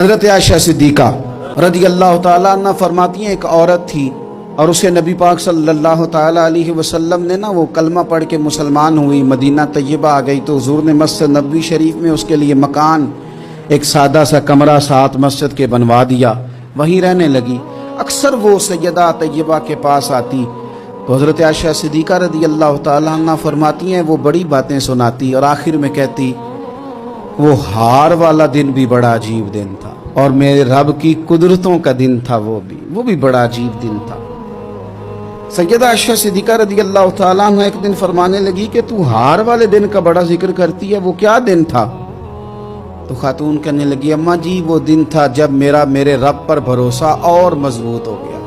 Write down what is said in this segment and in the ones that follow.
حضرت عائشہ صدیقہ رضی اللہ تعالیٰ عنہ فرماتی ہیں، ایک عورت تھی اور اسے نبی پاک صلی اللہ تعالیٰ علیہ وسلم نے وہ کلمہ پڑھ کے مسلمان ہوئی، مدینہ طیبہ آ گئی تو حضور نے مسجد نبوی شریف میں اس کے لیے مکان، ایک سادہ سا کمرہ ساتھ مسجد کے بنوا دیا، وہیں رہنے لگی۔ اکثر وہ سیدہ طیبہ کے پاس آتی تو حضرت عائشہ صدیقہ رضی اللہ تعالیٰ عنہ فرماتی ہیں وہ بڑی باتیں سناتی اور آخر میں کہتی وہ ہار والا دن بھی بڑا عجیب دن تھا اور میرے رب کی قدرتوں کا دن تھا، وہ بھی بڑا عجیب دن تھا۔ سیدہ عائشہ صدیقہ رضی اللہ تعالیٰ عنہ ایک دن فرمانے لگی کہ تو ہار والے دن کا بڑا ذکر کرتی ہے، وہ کیا دن تھا؟ تو خاتون کہنے لگی، اماں جی وہ دن تھا جب میرے رب پر بھروسہ اور مضبوط ہو گیا،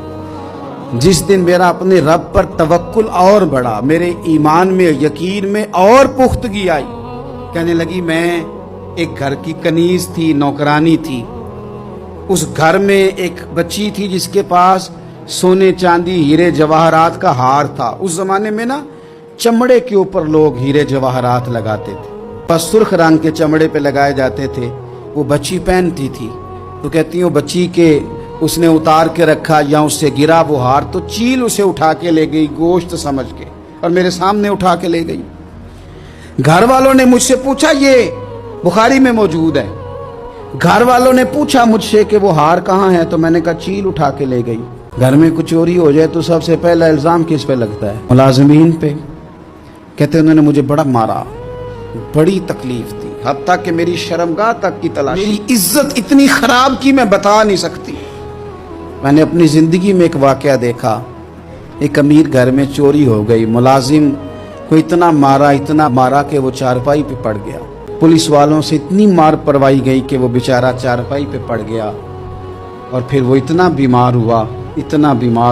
جس دن میرا اپنے رب پر توکل اور بڑھا، میرے ایمان میں یقین میں اور پختگی آئی۔ کہنے لگی میں ایک گھر کی کنیز تھی، نوکرانی تھی، اس گھر میں ایک بچی تھی جس کے پاس سونے چاندی ہیرے جواہرات کا ہار تھا۔ اس زمانے میں چمڑے کے اوپر لوگ ہیرے جواہرات لگاتے تھے، بس سرخ رنگ کے چمڑے پہ لگائے جاتے تھے، وہ بچی پہنتی تھی تو کہتی ہوں بچی کے اس نے اتار کے رکھا یا اس سے گرا وہ ہار تو چیل اسے اٹھا کے لے گئی گوشت سمجھ کے اور میرے سامنے اٹھا کے لے گئی۔ گھر والوں نے مجھ سے پوچھا، یہ بخاری میں موجود ہے، گھر والوں نے پوچھا مجھ سے کہ وہ ہار کہاں ہے تو میں نے کہا چیل اٹھا کے لے گئی۔ گھر میں کچھ چوری ہو جائے تو سب سے پہلا الزام کس پہ لگتا ہے؟ ملازمین پہ۔ کہتے انہوں نے مجھے بڑا مارا، بڑی تکلیف دی، حتیٰ کہ میری شرمگاہ تک کی تلاشی، میری عزت اتنی خراب کی میں بتا نہیں سکتی۔ میں نے اپنی زندگی میں ایک واقعہ دیکھا، ایک امیر گھر میں چوری ہو گئی، ملازم کو اتنا مارا کہ وہ چارپائی پہ پڑ گیا، پولیس والوں سے اتنی مار پروائی گئی کہ وہ بیچارہ چارپائی پہ پڑ گیا اور پھر وہ اتنا بیمار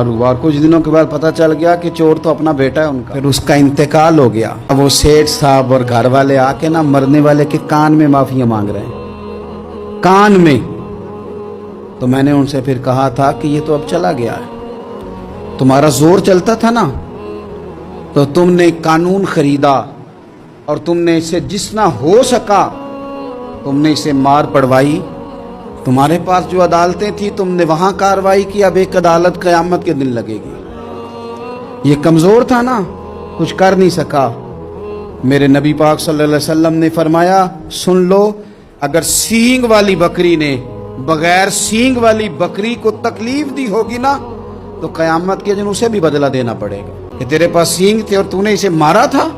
ہوا اور کچھ دنوں کے بعد پتہ چل گیا کہ چور تو اپنا بیٹا ہے ان کا، پھر اس کا انتقال ہو گیا۔ اب وہ سیٹھ صاحب اور گھر والے آ کے مرنے والے کے کان میں معافیاں مانگ رہے ہیں، کان میں۔ تو میں نے ان سے پھر کہا تھا کہ یہ تو اب چلا گیا ہے، تمہارا زور چلتا تھا نا تو تم نے قانون خریدا اور تم نے اسے جتنا ہو سکا تم نے اسے مار پڑوائی، تمہارے پاس جو عدالتیں تھی تم نے وہاں کارروائی کی، اب ایک عدالت قیامت کے دن لگے گی۔ یہ کمزور تھا نا، کچھ کر نہیں سکا۔ میرے نبی پاک صلی اللہ علیہ وسلم نے فرمایا سن لو، اگر سینگ والی بکری نے بغیر سینگ والی بکری کو تکلیف دی ہوگی نا تو قیامت کے دن اسے بھی بدلہ دینا پڑے گا کہ تیرے پاس سینگ تھے اور تو نے اسے مارا تھا۔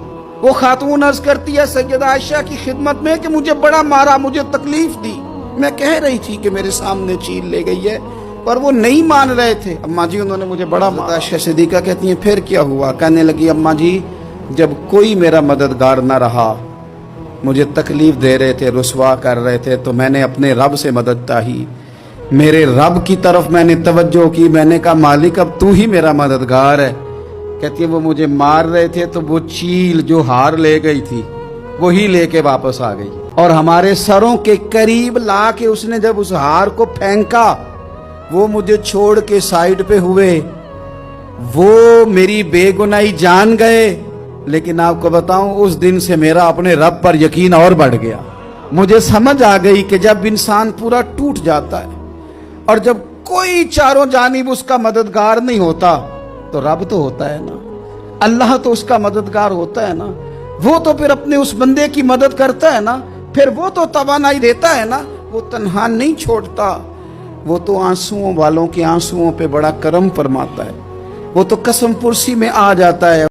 وہ خاتون عرض کرتی ہے سیدہ عائشہ کی خدمت میں کہ مجھے بڑا مارا، مجھے تکلیف دی، میں کہہ رہی تھی کہ میرے سامنے چیل لے گئی ہے پر وہ نہیں مان رہے تھے، اماں جی انہوں نے مجھے بڑا مارا۔ عائشہ صدیقہ کہتی ہیں پھر کیا ہوا؟ کہنے لگی اماں جی جب کوئی میرا مددگار نہ رہا، مجھے تکلیف دے رہے تھے، رسوا کر رہے تھے تو میں نے اپنے رب سے مدد چاہی، میرے رب کی طرف میں نے توجہ کی، میں نے کہا مالک اب تو ہی میرا مددگار ہے۔ کہتی ہے وہ مجھے مار رہے تھے تو وہ چیل جو ہار لے گئی تھی وہی لے کے واپس آ گئی اور ہمارے سروں کے قریب لا کے اس نے جب اس ہار کو پھینکا وہ مجھے چھوڑ کے سائیڈ پہ ہوئے، وہ میری بے گناہی جان گئے، لیکن آپ کو بتاؤں اس دن سے میرا اپنے رب پر یقین اور بڑھ گیا۔ مجھے سمجھ آ گئی کہ جب انسان پورا ٹوٹ جاتا ہے اور جب کوئی چاروں جانب اس کا مددگار نہیں ہوتا تو رب تو ہوتا ہے نا، اللہ تو اس کا مددگار ہوتا ہے نا، وہ تو پھر اپنے اس بندے کی مدد کرتا ہے نا، پھر وہ تو توانائی دیتا ہے نا، وہ تنہا نہیں چھوڑتا، وہ تو آنسوؤں والوں کے آنسوؤں پہ بڑا کرم فرماتا ہے، وہ تو قسم پرسی میں آ جاتا ہے۔